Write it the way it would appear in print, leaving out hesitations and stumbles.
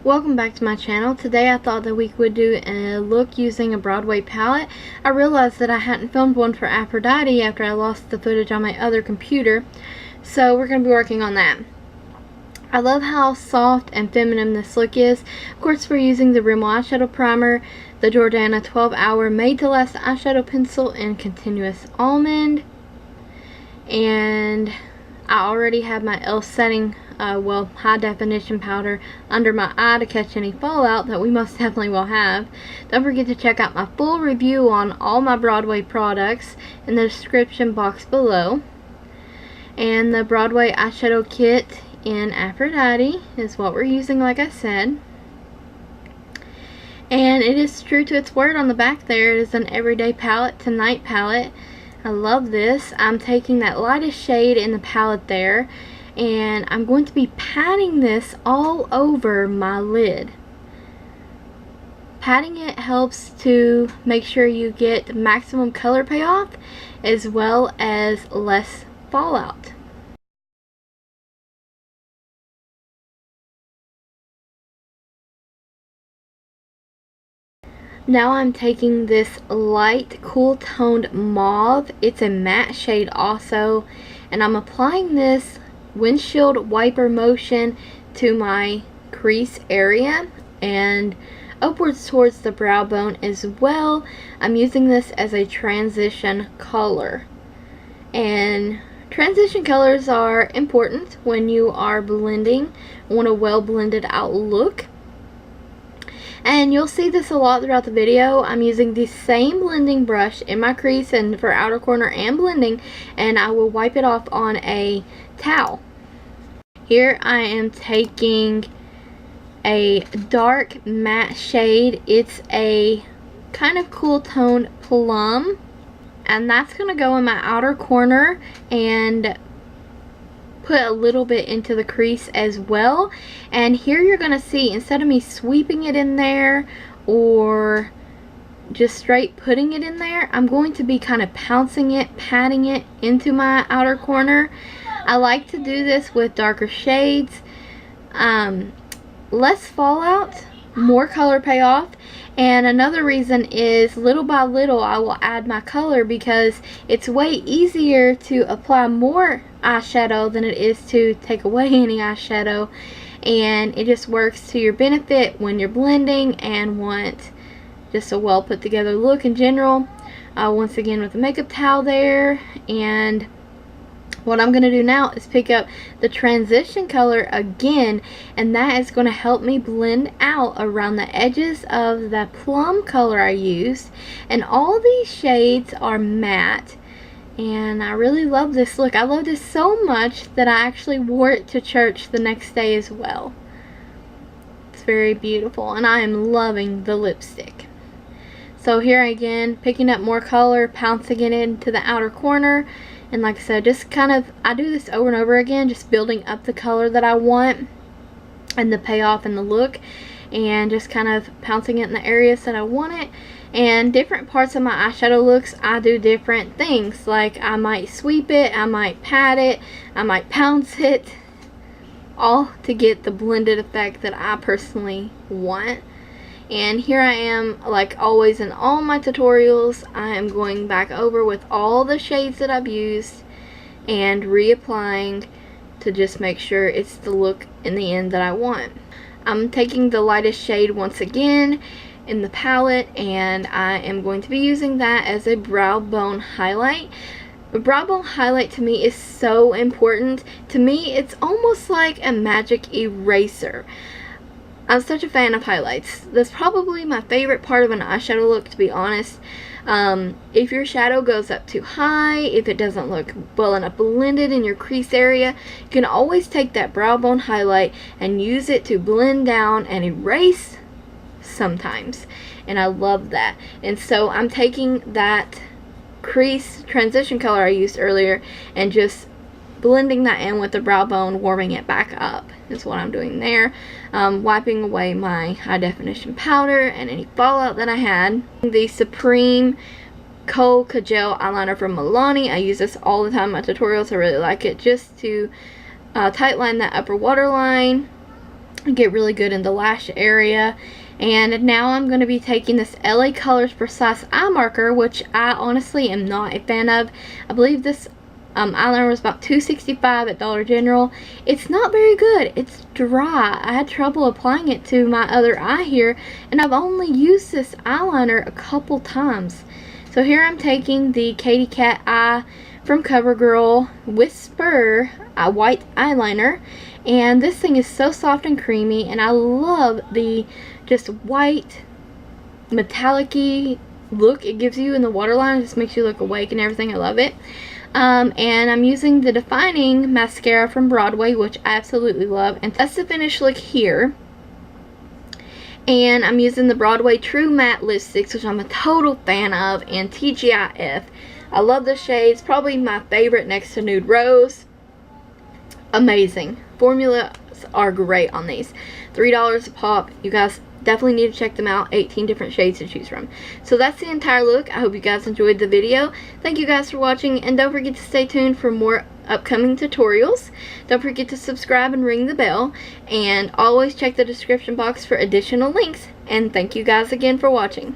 Welcome back to my channel. Today I thought that we would do a look using a Broadway palette. I realized that I hadn't filmed one for Ahprodite after I lost the footage on my other computer, so we're going to be working on that. I love how soft and feminine this look is. Of course, we're using the Rimmel eyeshadow primer, the Jordana 12-hour made to last eyeshadow pencil in Continiuos Almond, and I already have my e.l.f. setting high definition powder under my eye to catch any fallout that we most definitely will have. Don't forget to check out my full review on all my Broadway products in the description box below. And the Broadway eyeshadow kit in Ahprodite is what we're using, like I said. And it is true to its word on the back there. It is an everyday palette to night palette. I love this. I'm taking that lightest shade in the palette there, and I'm going to be patting this all over my lid. Patting it helps to make sure you get maximum color payoff as well as less fallout. Now I'm taking this light cool toned mauve. It's a matte shade also, and I'm applying this windshield wiper motion to my crease area and upwards towards the brow bone as well. I'm using this as a transition color, and transition colors are important when you are blending. You want a well blended out look. And you'll see this a lot throughout the video. I'm using the same blending brush in my crease and for outer corner and blending, and I will wipe it off on a towel. Here I am taking a dark matte shade. It's a kind of cool tone plum, and that's going to go in my outer corner and put a little bit into the crease as well. And here you're going to see, instead of me sweeping it in there or just straight putting it in there, I'm going to be kind of pouncing it, patting it into my outer corner. I like to do this with darker shades. Less fallout, more color payoff. And another reason is, little by little I will add my color, because it's way easier to apply more eyeshadow than it is to take away any eyeshadow, and it just works to your benefit when you're blending and want just a well put together look in general. Once again with the makeup towel there, and what I'm going to do now is pick up the transition color again, and that is going to help me blend out around the edges of that plum color I used. And all these shades are matte, and I really love this look. I love this so much that I actually wore it to church the next day as well. It's very beautiful, and I am loving the lipstick. So here again, picking up more color, pouncing it into the outer corner. And like I said, just kind of, I do this over and over again, just building up the color that I want and the payoff and the look, and just kind of pouncing it in the areas that I want it. And different parts of my eyeshadow looks, I do different things. Like I might sweep it, I might pat it, I might pounce it, all to get the blended effect that I personally want. And here I am, like always in all my tutorials, I am going back over with all the shades that I've used and reapplying to just make sure it's the look in the end that I want. I'm taking the lightest shade once again in the palette, and I am going to be using that as a brow bone highlight. The brow bone highlight to me is so important. To me, it's almost like a magic eraser. I'm such a fan of highlights. That's probably my favorite part of an eyeshadow look, to be honest. If your shadow goes up too high, if it doesn't look well enough blended in your crease area, you can always take that brow bone highlight and use it to blend down and erase sometimes. And I love that. And so I'm taking that crease transition color I used earlier and just blending that in with the brow bone, warming it back up is what I'm doing there. Wiping away my high definition powder and any fallout that I had. The Supreme Kohl Kajal eyeliner from Milani. I use this all the time in my tutorials. I really like it, just to tight line that upper waterline get really good in the lash area. And now I'm going to be taking this LaColors Precise Eye Marker, which I honestly am not a fan of. I believe this eyeliner was about $2.65 at Dollar General. It's not very good. It's dry. I had trouble applying it to my other eye here, and I've only used this eyeliner a couple times. So here I'm taking the Katy Cat Eye from Covergirl WHisPURR white eyeliner, and this thing is so soft and creamy, and I love the just white metallic-y look it gives you in the waterline. It just makes you look awake and everything. I love it. And I'm using the Defingin mascara from Broadway, which I absolutely love, and that's the finished look here. And I'm using the Broadway True Matte lipsticks, which I'm a total fan of, and TGIF. I love the shades. Probably my favorite next to Nude Rose. Amazing. Formulas are great on these. $3 a pop. You guys definitely need to check them out. 18 different shades to choose from. So that's the entire look. I hope you guys enjoyed the video. Thank you guys for watching, and don't forget to stay tuned for more upcoming tutorials. Don't forget to subscribe and ring the bell, and always check the description box for additional links. And thank you guys again for watching.